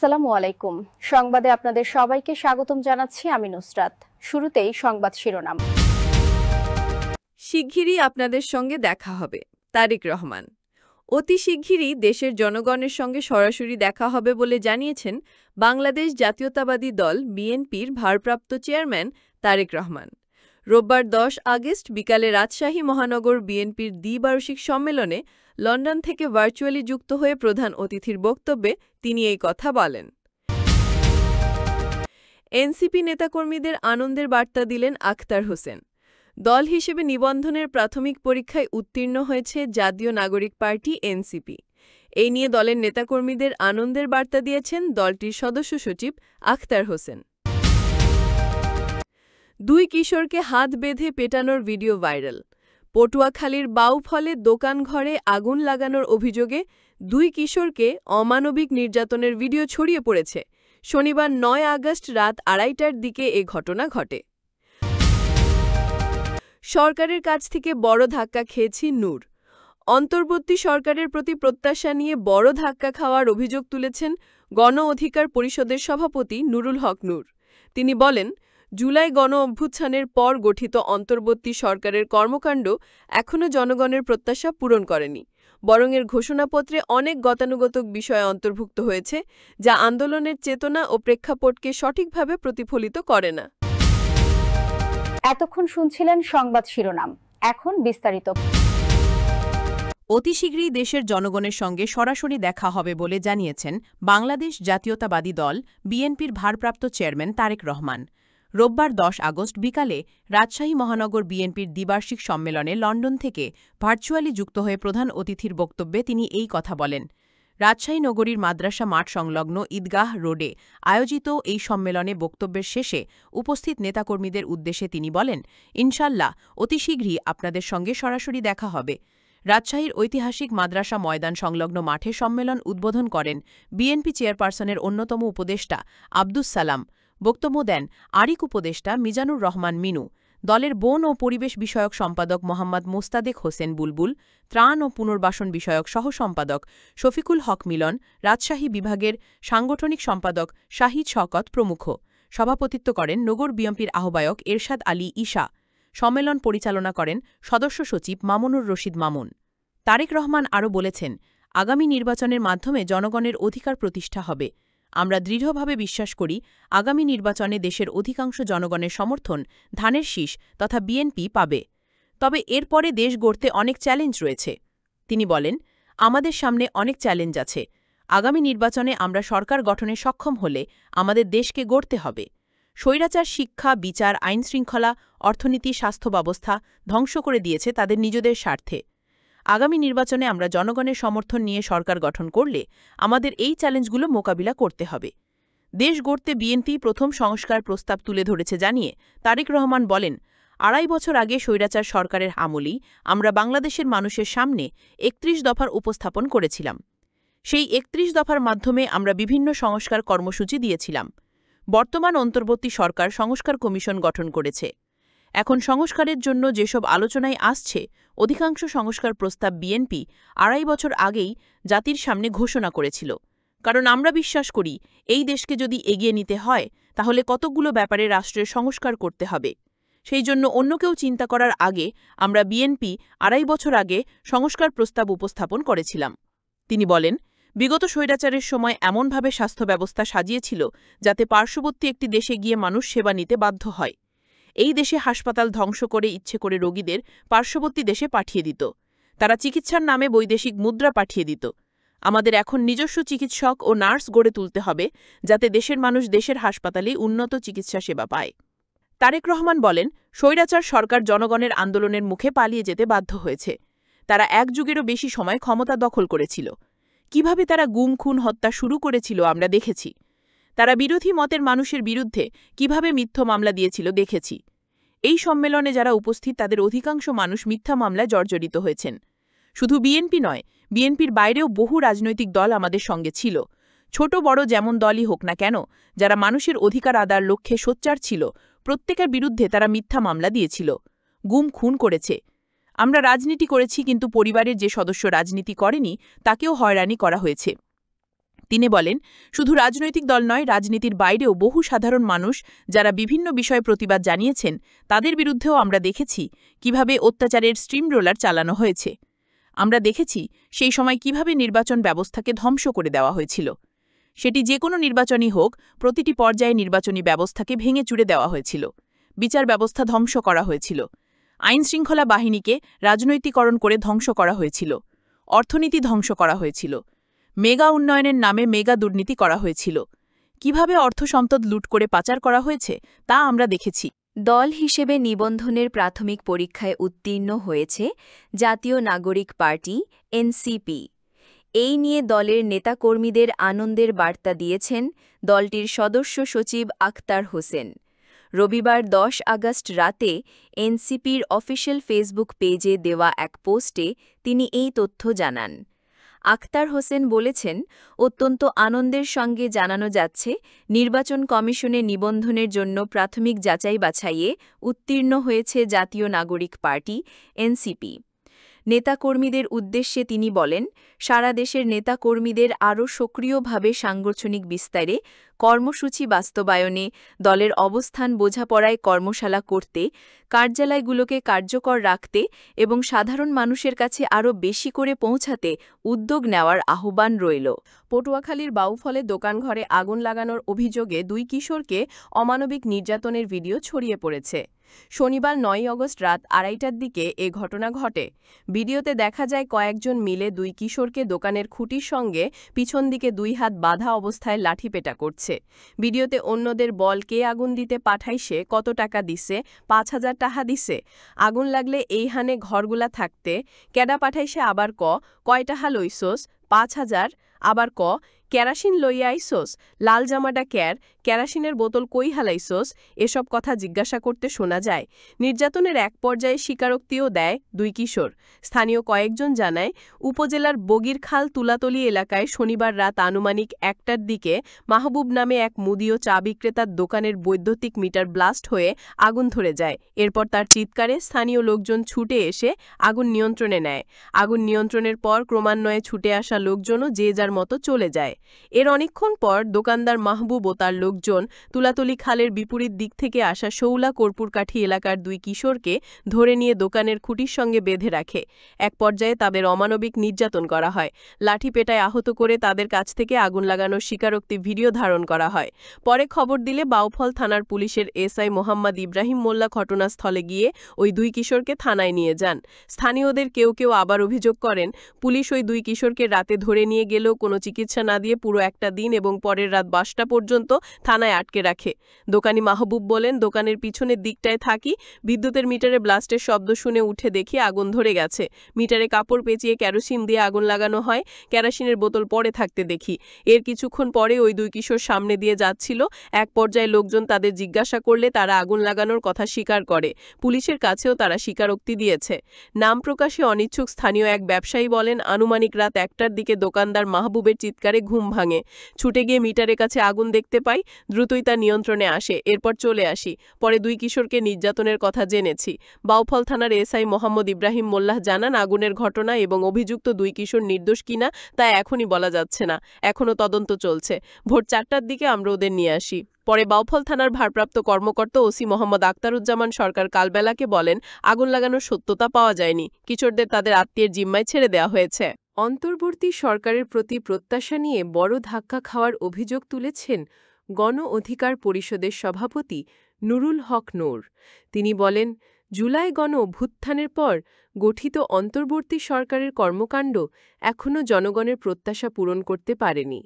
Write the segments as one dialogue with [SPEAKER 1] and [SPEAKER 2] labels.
[SPEAKER 1] আসসালামু আলাইকুম। সংবাদে আপনাদের সবাইকে স্বাগতম জানাচ্ছি আমি নুসরাত। শুরুতেই সংবাদ শিরোনাম।
[SPEAKER 2] শিগগিরই আপনাদের সঙ্গে দেখা হবে, তারেক রহমান। অতি শিগগিরই দেশের জনগণের সঙ্গে সরাসরি দেখা হবে বলে জানিয়েছেন বাংলাদেশ জাতীয়তাবাদী দল বিএনপির ভারপ্রাপ্ত চেয়ারম্যান তারেক রহমান। রোববার 10 আগস্ট বিকালে রাজশাহী মহানগর বিএনপির দ্বিবার্ষিক সম্মেলনে লন্ডন থেকে ভার্চুয়ালি যুক্ত হয়ে প্রধান অতিথির বক্তব্যে তিনি এই কথা বলেন। এনসিপি নেতাকর্মীদের আনন্দের বার্তা দিলেন আখতার হোসেন। দল হিসেবে নিবন্ধনের প্রাথমিক পরীক্ষায় উত্তীর্ণ হয়েছে জাতীয় নাগরিক পার্টি এনসিপি। এই নিয়ে দলের নেতাকর্মীদের আনন্দের বার্তা দিয়েছেন দলটির সদস্য সচিব আখতার হোসেন। দুই কিশোরকে হাত বেঁধে পেটানোর ভিডিও ভাইরাল। পটুয়াখালীর বাউফলে দোকানঘরে আগুন লাগানোর অভিযোগে দুই কিশোরকে অমানবিক নির্যাতনের ভিডিও ছড়িয়ে পড়েছে। শনিবার 9 আগস্ট রাত 2:30টার দিকে এ ঘটনা ঘটে। সরকারের কাছ থেকে বড় ধাক্কা খেয়েছি নূর। অন্তর্বর্তী সরকারের প্রতি প্রত্যাশা নিয়ে বড় ধাক্কা খাওয়ার অভিযোগ তুলেছেন গণ অধিকার পরিষদের সভাপতি নুরুল হক নূর। তিনি বলেন, জুলাই গণ অভ্যুত্থানের পর গঠিত অন্তর্বর্তী সরকারের কর্মকাণ্ড এখনও জনগণের প্রত্যাশা পূরণ করেনি, বরং এর ঘোষণাপত্রে অনেক গতানুগতিক বিষয় অন্তর্ভুক্ত হয়েছে যা আন্দোলনের চেতনা ও প্রেক্ষাপটকে সঠিকভাবে প্রতিফলিত করে না।
[SPEAKER 1] এতক্ষণ শুনছিলেন সংবাদ শিরোনাম, এখন বিস্তারিত।
[SPEAKER 3] অতি শীঘ্রই দেশের জনগণের সঙ্গে সরাসরি দেখা হবে বলে জানিয়েছেন বাংলাদেশ জাতীয়তাবাদী দল বিএনপির ভারপ্রাপ্ত চেয়ারম্যান তারেক রহমান। রোববার 10 আগস্ট বিকালে রাজশাহী মহানগর বিএনপির দ্বিবার্ষিক সম্মেলনে লন্ডন থেকে ভার্চুয়ালি যুক্ত হয়ে প্রধান অতিথির বক্তব্যে তিনি এই কথা বলেন। রাজশাহী নগরীর মাদ্রাসা মাঠ সংলগ্ন ঈদগাহ রোডে আয়োজিত এই সম্মেলনে বক্তব্যের শেষে উপস্থিত নেতাকর্মীদের উদ্দেশ্যে তিনি বলেন, ইনশাল্লাহ অতি শীঘ্রই আপনাদের সঙ্গে সরাসরি দেখা হবে। রাজশাহীর ঐতিহাসিক মাদ্রাসা ময়দান সংলগ্ন মাঠে সম্মেলন উদ্বোধন করেন বিএনপি চেয়ারপারসনের অন্যতম উপদেষ্টা আব্দুস সালাম। বক্তব্য দেন আরিক উপদেষ্টা মিজানুর রহমান মিনু, দলের বন ও পরিবেশ বিষয়ক সম্পাদক মোহাম্মদ মোস্তাদেক হোসেন বুলবুল, ত্রাণ ও পুনর্বাসন বিষয়ক সহ সম্পাদক শফিকুল হক মিলন, রাজশাহী বিভাগের সাংগঠনিক সম্পাদক শাহিদ শওকত প্রমুখ। সভাপতিত্ব করেন নগর বিএনপির আহ্বায়ক এরশাদ আলী ঈশা। সম্মেলন পরিচালনা করেন সদস্য সচিব মামুনুর রশিদ মামুন। তারেক রহমান আরও বলেছেন, আগামী নির্বাচনের মাধ্যমে জনগণের অধিকার প্রতিষ্ঠা হবে। আমরা দৃঢ়ভাবে বিশ্বাস করি আগামী নির্বাচনে দেশের অধিকাংশ জনগণের সমর্থন ধানের শীষ তথা বিএনপি পাবে। তবে এরপরে দেশ গড়তে অনেক চ্যালেঞ্জ রয়েছে। তিনি বলেন, আমাদের সামনে অনেক চ্যালেঞ্জ আছে। আগামী নির্বাচনে আমরা সরকার গঠনে সক্ষম হলে আমাদের দেশকে গড়তে হবে। স্বৈরাচার শিক্ষা, বিচার, আইনশৃঙ্খলা, অর্থনীতি, স্বাস্থ্য ব্যবস্থা ধ্বংস করে দিয়েছে তাদের নিজেদের স্বার্থে। আগামী নির্বাচনে আমরা জনগণের সমর্থন নিয়ে সরকার গঠন করলে আমাদের এই চ্যালেঞ্জগুলো মোকাবিলা করতে হবে। দেশ গড়তে বিএনপি প্রথম সংস্কার প্রস্তাব তুলে ধরেছে জানিয়ে তারেক রহমান বলেন, 2.5 বছর আগে স্বৈরাচার সরকারের আমলেই আমরা বাংলাদেশের মানুষের সামনে 31 দফার উপস্থাপন করেছিলাম। সেই 31 দফার মাধ্যমে আমরা বিভিন্ন সংস্কার কর্মসূচি দিয়েছিলাম। বর্তমান অন্তর্বর্তী সরকার সংস্কার কমিশন গঠন করেছে। এখন সংস্কারের জন্য যেসব আলোচনায় আসছে, অধিকাংশ সংস্কার প্রস্তাব বিএনপি 2.5 বছর আগেই জাতির সামনে ঘোষণা করেছিল। কারণ আমরা বিশ্বাস করি এই দেশকে যদি এগিয়ে নিতে হয় তাহলে কতগুলো ব্যাপারে রাষ্ট্রের সংস্কার করতে হবে। সেই জন্য অন্য কেউ চিন্তা করার আগে আমরা বিএনপি 2.5 বছর আগে সংস্কার প্রস্তাব উপস্থাপন করেছিলাম। তিনি বলেন, বিগত স্বৈরাচারের সময় এমনভাবে স্বাস্থ্য ব্যবস্থা সাজিয়েছিল যাতে পার্শ্ববর্তী একটি দেশে গিয়ে মানুষ সেবা নিতে বাধ্য হয়। এই দেশে হাসপাতাল ধ্বংস করে ইচ্ছে করে রোগীদের পার্শ্ববর্তী দেশে পাঠিয়ে দিত। তারা চিকিৎসার নামে বৈদেশিক মুদ্রা পাঠিয়ে দিত। আমাদের এখন নিজস্ব চিকিৎসক ও নার্স গড়ে তুলতে হবে যাতে দেশের মানুষ দেশের হাসপাতালে উন্নত চিকিৎসা সেবা পায়। তারেক রহমান বলেন, স্বৈরাচার সরকার জনগণের আন্দোলনের মুখে পালিয়ে যেতে বাধ্য হয়েছে। তারা 1 যুগেরও বেশি সময় ক্ষমতা দখল করেছিল। কিভাবে তারা গুম, খুন, হত্যা শুরু করেছিল আমরা দেখেছি। তারা বিরোধী মতের মানুষের বিরুদ্ধে কিভাবে মিথ্যা মামলা দিয়েছিল দেখেছি। এই সম্মেলনে যারা উপস্থিত তাদের অধিকাংশ মানুষ মিথ্যা মামলায় জর্জরিত হয়েছেন। শুধু বিএনপি নয়, বিএনপির বাইরেও বহু রাজনৈতিক দল আমাদের সঙ্গে ছিল। ছোট বড় যেমন দলই হোক না কেন, যারা মানুষের অধিকার আদায়ের লক্ষ্যে সোচ্চার ছিল, প্রত্যেকের বিরুদ্ধে তারা মিথ্যা মামলা দিয়েছিল, গুম, খুন করেছে। আমরা রাজনীতি করেছি, কিন্তু পরিবারের যে সদস্য রাজনীতি করেনি তাকেও হয়রানি করা হয়েছে। তিনি বলেন, শুধু রাজনৈতিক দল নয়, রাজনীতির বাইরেও বহু সাধারণ মানুষ যারা বিভিন্ন বিষয়ে প্রতিবাদ জানিয়েছেন, তাদের বিরুদ্ধেও আমরা দেখেছি কিভাবে অত্যাচারের স্ট্রিম রোলার চালানো হয়েছে। আমরা দেখেছি সেই সময় কিভাবে নির্বাচন ব্যবস্থাকে ধ্বংস করে দেওয়া হয়েছিল। সেটি যে কোনো নির্বাচনই হোক, প্রতিটি পর্যায়ে নির্বাচনী ব্যবস্থাকে ভেঙে চুরে দেওয়া হয়েছিল। বিচার ব্যবস্থা ধ্বংস করা হয়েছিল। আইনশৃঙ্খলা বাহিনীকে রাজনৈতিকরণ করে ধ্বংস করা হয়েছিল। অর্থনীতি ধ্বংস করা হয়েছিল। মেগা উন্নয়নের নামে মেগা দুর্নীতি করা হয়েছিল। কিভাবে অর্থসম্পদ লুট করে পাচার করা হয়েছে তা আমরা দেখেছি।
[SPEAKER 4] দল হিসেবে নিবন্ধনের প্রাথমিক পরীক্ষায় উত্তীর্ণ হয়েছে জাতীয় নাগরিক পার্টি এনসিপি। এই নিয়ে দলের নেতাকর্মীদের আনন্দের বার্তা দিয়েছেন দলটির সদস্য সচিব আখতার হোসেন। রবিবার 10 আগস্ট রাতে এনসিপির অফিসিয়াল ফেসবুক পেজে দেওয়া এক পোস্টে তিনি এই তথ্য জানান। আখতার হোসেন বলেছেন, অত্যন্ত আনন্দের সঙ্গে জানানো যাচ্ছে নির্বাচন কমিশনে নিবন্ধনের জন্য প্রাথমিক যাচাই বাছাইয়ে উত্তীর্ণ হয়েছে জাতীয় নাগরিক পার্টি এনসিপি। নেতাকর্মীদের উদ্দেশ্যে তিনি বলেন, সারা দেশের নেতাকর্মীদের আরও সক্রিয়ভাবে সাংগঠনিক বিস্তারে, কর্মসূচি বাস্তবায়নে, দলের অবস্থান বোঝাপড়ায় কর্মশালা করতে, কার্যালয়গুলোকে কার্যকর রাখতে এবং সাধারণ মানুষের কাছে আরও বেশি করে পৌঁছাতে উদ্যোগ নেওয়ার আহ্বান রইল।
[SPEAKER 2] পটুয়াখালীর বাউফলে দোকানঘরে আগুন লাগানোর অভিযোগে 2 কিশোরকে অমানবিক নির্যাতনের ভিডিও ছড়িয়ে পড়েছে। শনিবার 9 আগস্ট রাত 2:30টার দিকে এ ঘটনা ঘটে। ভিডিওতে দেখা যায় কয়েকজন মিলে 2 কিশোরকে দোকানের খুঁটির সঙ্গে পিছন দিকে 2 হাত বাঁধা অবস্থায় লাঠিপেটা করছে। ভিডিওতে অন্যদের বল, কে আগুন দিতে পাঠাইছে, কত টাকা দিছে, 5,000 টাকা দিছে, আগুন লাগলে এই হানে ঘরগুলা থাকতে, কেডা পাঠাইছে, আবার কয় টাকা লইছস, 5,000, আবার কেরাসিন লইয়া আইসোস, লাল জামাটা কেরাসিনের বোতল কই হালাইসোস, এসব কথা জিজ্ঞাসা করতে শোনা যায়। নির্যাতনের এক পর্যায়ে স্বীকারোক্তিও দেয় 2 কিশোর। স্থানীয় কয়েকজন জানায়, উপজেলার বগিরখাল তুলাতলি এলাকায় শনিবার রাত আনুমানিক 1টার দিকে মাহবুব নামে এক মুদি ও চা বিক্রেতার দোকানের বৈদ্যুতিক মিটার ব্লাস্ট হয়ে আগুন ধরে যায়। এরপর তার চিৎকারে স্থানীয় লোকজন ছুটে এসে আগুন নিয়ন্ত্রণে নেয়। আগুন নিয়ন্ত্রণের পর ক্রমান্বয়ে ছুটে আসা লোকজনও যে যার মতো চলে যায়। এর অনেকক্ষণ পর দোকানদার মাহবুব ও তার লোকজন তুলাতলি খালের বিপরীত দিক থেকে আসা শৌলা কর্পূরকাঠি এলাকার 2 কিশোরকে ধরে নিয়ে দোকানের খুঁটির সঙ্গে বেঁধে রাখে। এক পর্যায়ে তাদের অমানবিক নির্যাতন করা হয়। লাঠি পেটায় আহত করে তাদের কাছ থেকে আগুন লাগানোর স্বীকারোক্তি ভিডিও ধারণ করা হয়। পরে খবর দিলে বাউফল থানার পুলিশের এসআই মোহাম্মদ ইব্রাহিম মোল্লা ঘটনাস্থলে গিয়ে ওই 2 কিশোরকে থানায় নিয়ে যান। স্থানীয়দের কেউ কেউ আবার অভিযোগ করেন, পুলিশ ওই 2 কিশোরকে রাতে ধরে নিয়ে গেলেও কোনো চিকিৎসা না দিয়ে পুরো একটা দিন এবং পরের রাত 12টা পর্যন্ত থানায় আটকে রাখে। দোকানি মাহবুব বলেন, দোকানের পিছনের দিকটায় থাকি, বিদ্যুতের মিটারে ব্লাস্টের শব্দ শুনে উঠে দেখি আগুন ধরে গেছে। মিটারে কাপড় পেঁচিয়ে কেরোসিন দিয়ে আগুন লাগানো হয়, কেরোসিনের বোতল পরে থাকতে দেখি। এর কিছুক্ষণ পরে ওই 2 কিশোর সামনে দিয়ে যাচ্ছিল। এক পর্যায়ে লোকজন তাদের জিজ্ঞাসা করলে তারা আগুন লাগানোর কথা স্বীকার করে। পুলিশের কাছেও তারা স্বীকারোক্তি দিয়েছে। নাম প্রকাশে অনিচ্ছুক স্থানীয় এক ব্যবসায়ী বলেন, আনুমানিক রাত 1টার দিকে দোকানদার মাহবুবের চিৎকারে ঘুম ভাঙে। ছুটে গিয়ে মিটারের কাছে আগুন দেখতে পাই, দ্রুতই তা নিয়ন্ত্রণে আসে। এরপর চলে আসি। পরে 2 কিশোরকে নির্যাতনের কথা জেনেছি। বাউফল থানার এসআই মোহাম্মদ ইব্রাহিম মোল্লাহ জানান, আগুনের ঘটনা এবং অভিযুক্ত 2 কিশোর নির্দোষ কিনা তা এখনই বলা যাচ্ছে না, এখনও তদন্ত চলছে। ভোর 4টার দিকে আমরা ওদের নিয়ে আসি। পরে বাউফল থানার ভারপ্রাপ্ত কর্মকর্তা ওসি মোহাম্মদ আখতারুজ্জামান সরকার কালবেলাকে বলেন, আগুন লাগানোর সত্যতা পাওয়া যায়নি, কিশোরদের তাদের আত্মীয়ের জিম্মায় ছেড়ে দেওয়া হয়েছে। অন্তর্বর্তী সরকারের প্রতি প্রত্যাশা নিয়ে বড় ধাক্কা খাওয়ার অভিযোগ তুলেছেন গণ অধিকার পরিষদের সভাপতি নুরুল হক নূর। তিনি বলেন, জুলাই গণ অভ্যুত্থানের পর গঠিত অন্তর্বর্তী সরকারের কর্মকাণ্ড এখনও জনগণের প্রত্যাশা পূরণ করতে পারেনি।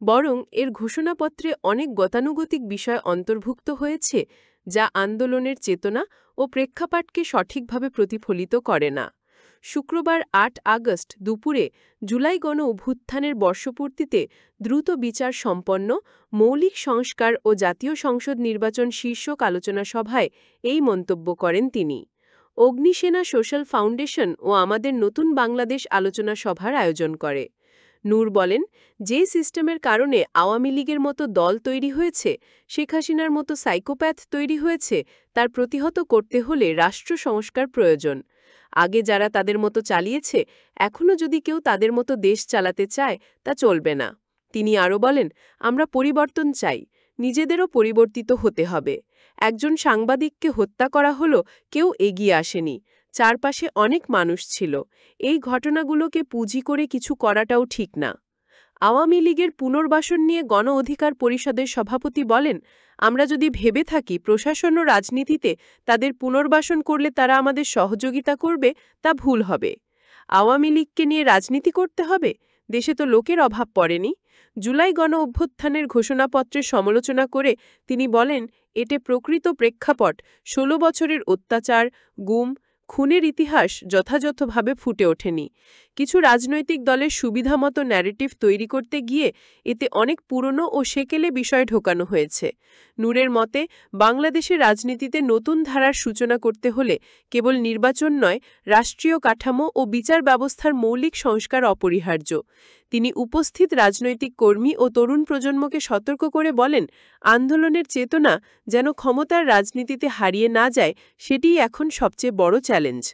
[SPEAKER 2] বরং এর ঘোষণাপত্রে অনেক গতানুগতিক বিষয় অন্তর্ভুক্ত হয়েছে, যা আন্দোলনের চেতনা ও প্রেক্ষাপটকে সঠিকভাবে প্রতিফলিত করে না। শুক্রবার 8 আগস্ট দুপুরে জুলাই গণ অভ্যুত্থানের বর্ষপূর্তিতে দ্রুত বিচার সম্পন্ন, মৌলিক সংস্কার ও জাতীয় সংসদ নির্বাচন শীর্ষক আলোচনা সভায় এই মন্তব্য করেন তিনি। অগ্নিসেনা সোশ্যাল ফাউন্ডেশন ও আমাদের নতুন বাংলাদেশ আলোচনা সভার আয়োজন করে। নূর বলেন, যে সিস্টেমের কারণে আওয়ামী লীগের মতো দল তৈরি হয়েছে, শেখ হাসিনার মতো সাইকোপ্যাথ তৈরি হয়েছে, তার প্রতিহত করতে হলে রাষ্ট্র সংস্কার প্রয়োজন। আগে যারা তাদের মতো চালিয়েছে, এখনও যদি কেউ তাদের মতো দেশ চালাতে চায়, তা চলবে না। তিনি আরও বলেন, আমরা পরিবর্তন চাই, নিজেদেরও পরিবর্তিত হতে হবে। একজন সাংবাদিককে হত্যা করা হলো, কেউ এগিয়ে আসেনি, চারপাশে অনেক মানুষ ছিল। এই ঘটনাগুলোকে পুঁজি করে কিছু করাটাও ঠিক না। আওয়ামী লীগের পুনর্বাসন নিয়ে গণ অধিকার পরিষদের সভাপতি বলেন, আমরা যদি ভেবে থাকি প্রশাসন ও রাজনীতিতে তাদের পুনর্বাসন করলে তারা আমাদের সহযোগিতা করবে, তা ভুল হবে। আওয়ামী লীগকে নিয়ে রাজনীতি করতে হবে? দেশে তো লোকের অভাব পড়েনি। জুলাই গণ অভ্যুত্থানের ঘোষণাপত্রের সমালোচনা করে তিনি বলেন, এতে প্রকৃত প্রেক্ষাপট ১৬ বছরের অত্যাচার, গুম, খুনের ইতিহাস যথাযথভাবে ফুটে ওঠেনি। কিছু রাজনৈতিক দলের সুবিধামতো ন্যারেটিভ তৈরি করতে গিয়ে এতে অনেক পুরনো ও সেকেলে বিষয় ঢোকানো হয়েছে। নূরের মতে, বাংলাদেশের রাজনীতিতে নতুন ধারার সূচনা করতে হলে কেবল নির্বাচন নয়, রাষ্ট্রীয় কাঠামো ও বিচার ব্যবস্থার মৌলিক সংস্কার অপরিহার্য। তিনি উপস্থিত রাজনৈতিক কর্মী ও তরুণ প্রজন্মকে সতর্ক করে বলেন, আন্দোলনের চেতনা যেন ক্ষমতার রাজনীতিতে হারিয়ে না যায়, সেটিই এখন সবচেয়ে বড় চ্যালেঞ্জ।